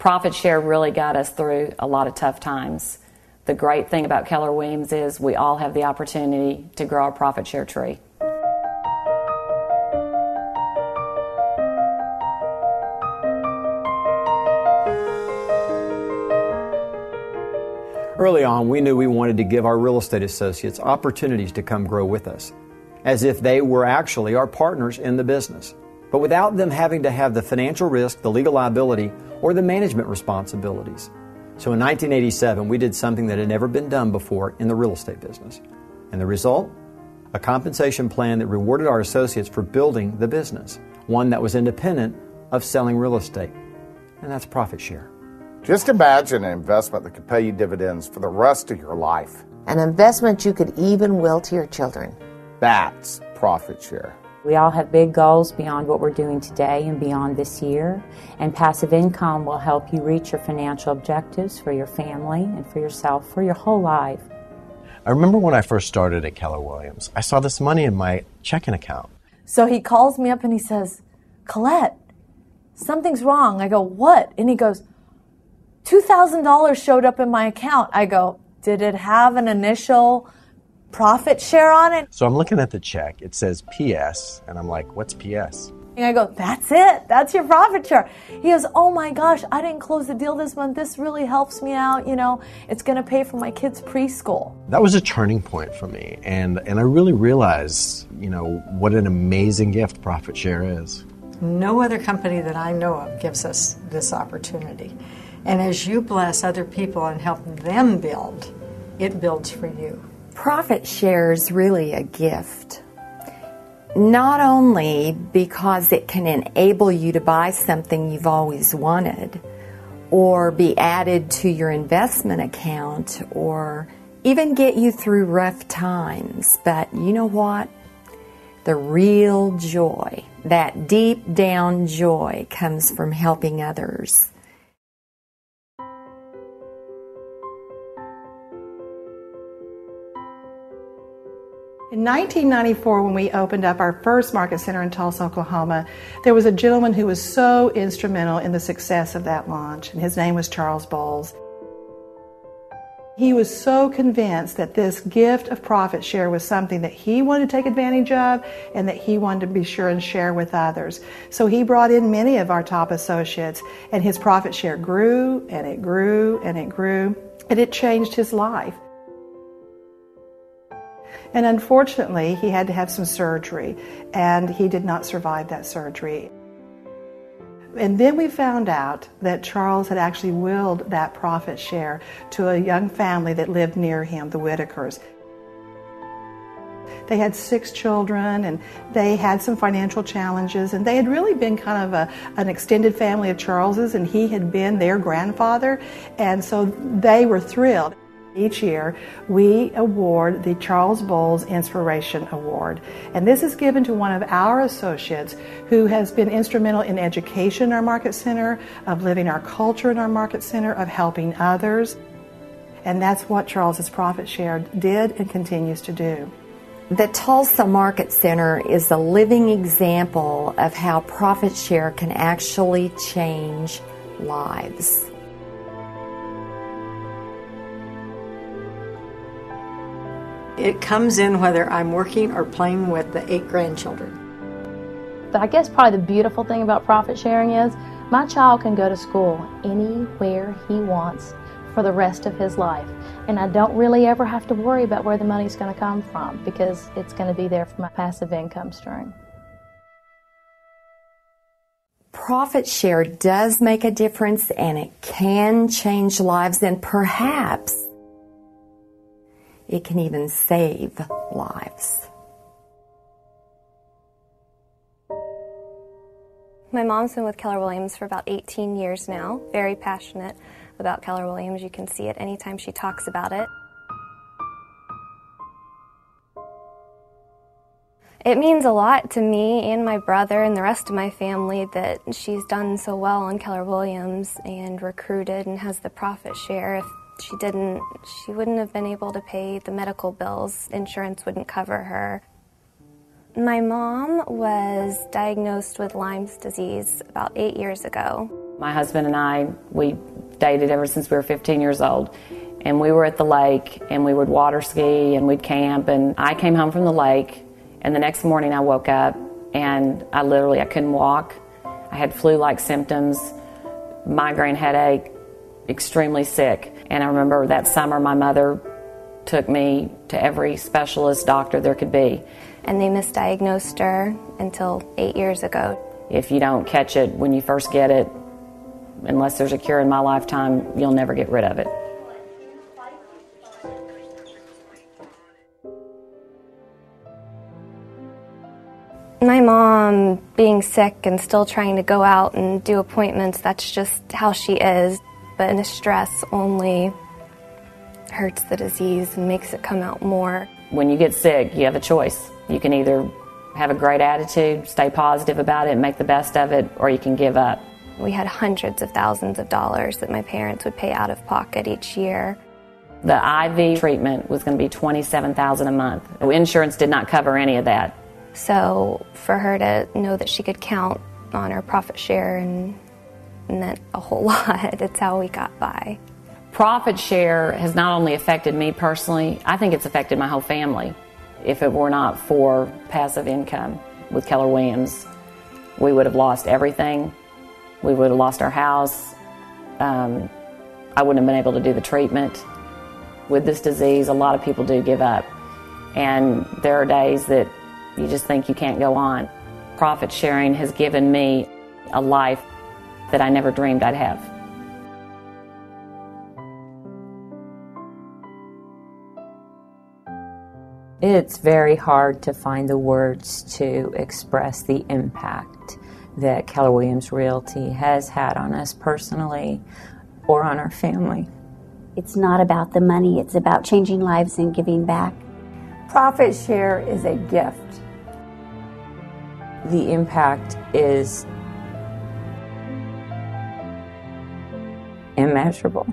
Profit share really got us through a lot of tough times. The great thing about Keller Williams is we all have the opportunity to grow our profit share tree. Early on, we knew we wanted to give our real estate associates opportunities to come grow with us, as if they were actually our partners in the business, but without them having to have the financial risk, the legal liability, or the management responsibilities. So in 1987, we did something that had never been done before in the real estate business. And the result? A compensation plan that rewarded our associates for building the business, one that was independent of selling real estate. And that's profit share. Just imagine an investment that could pay you dividends for the rest of your life. An investment you could even will to your children. That's profit share. We all have big goals beyond what we're doing today and beyond this year, and passive income will help you reach your financial objectives for your family and for yourself for your whole life. I remember when I first started at Keller Williams, I saw this money in my checking account. So he calls me up and he says, "Colette, something's wrong." I go, "What?" And he goes, $2,000 showed up in my account. I go, "Did it have an initial profit share on it?" So I'm looking at the check. It says PS, and I'm like, what's PS? And I go, "That's it. That's your profit share." He goes, "Oh my gosh, I didn't close the deal this month. This really helps me out. You know, it's going to pay for my kids' preschool." That was a turning point for me, and I really realized, what an amazing gift profit share is. No other company that I know of gives us this opportunity. And as you bless other people and help them build, it builds for you. Profit share is really a gift. Not only because it can enable you to buy something you've always wanted, or be added to your investment account, or even get you through rough times, but you know what? The real joy, that deep down joy, comes from helping others. In 1994, when we opened up our first market center in Tulsa, Oklahoma, there was a gentleman who was so instrumental in the success of that launch, and his name was Charles Bowles. He was so convinced that this gift of profit share was something that he wanted to take advantage of and that he wanted to be sure and share with others. So he brought in many of our top associates, and his profit share grew, and it grew, and it grew, and it changed his life. And unfortunately, he had to have some surgery, and he did not survive that surgery. And then we found out that Charles had actually willed that profit share to a young family that lived near him, the Whitakers. They had 6 children, and they had some financial challenges, and they had really been kind of an extended family of Charles's, and he had been their grandfather, and so they were thrilled. Each year, we award the Charles Bowles Inspiration Award. And this is given to one of our associates who has been instrumental in education in our market center, of living our culture in our market center, of helping others. And that's what Charles's Profit Share did and continues to do. The Tulsa Market Center is a living example of how Profit Share can actually change lives. It comes in whether I'm working or playing with the 8 grandchildren. I guess probably the beautiful thing about profit sharing is my child can go to school anywhere he wants for the rest of his life. And I don't really ever have to worry about where the money's going to come from because it's going to be there for my passive income stream. Profit share does make a difference, and it can change lives, and perhaps it can even save lives. My mom's been with Keller Williams for about 18 years now, very passionate about Keller Williams. You can see it anytime she talks about it. It means a lot to me and my brother and the rest of my family that she's done so well on Keller Williams and recruited and has the profit share. If she didn't, she wouldn't have been able to pay the medical bills. Insurance wouldn't cover her. My mom was diagnosed with Lyme's disease about 8 years ago. My husband and I, we dated ever since we were 15 years old. And we were at the lake, and we would water ski, and we'd camp. And I came home from the lake, and the next morning I woke up, and I couldn't walk. I had flu-like symptoms, migraine headache, extremely sick. And I remember that summer my mother took me to every specialist doctor there could be. And they misdiagnosed her until 8 years ago. If you don't catch it when you first get it, unless there's a cure in my lifetime, you'll never get rid of it. My mom being sick and still trying to go out and do appointments, that's just how she is. But the stress only hurts the disease and makes it come out more. When you get sick, you have a choice. You can either have a great attitude, stay positive about it, and make the best of it, or you can give up. We had hundreds of thousands of dollars that my parents would pay out of pocket each year. The IV treatment was going to be $27,000 a month. Insurance did not cover any of that. So for her to know that she could count on her profit share and meant a whole lot. It's how we got by. Profit share has not only affected me personally, I think it's affected my whole family. If it were not for passive income with Keller Williams, we would have lost everything. We would have lost our house. I wouldn't have been able to do the treatment. With this disease, a lot of people do give up. And there are days that you just think you can't go on. Profit sharing has given me a life that I never dreamed I'd have. It's very hard to find the words to express the impact that Keller Williams Realty has had on us personally or on our family. It's not about the money, it's about changing lives and giving back. Profit share is a gift. The impact is immeasurable.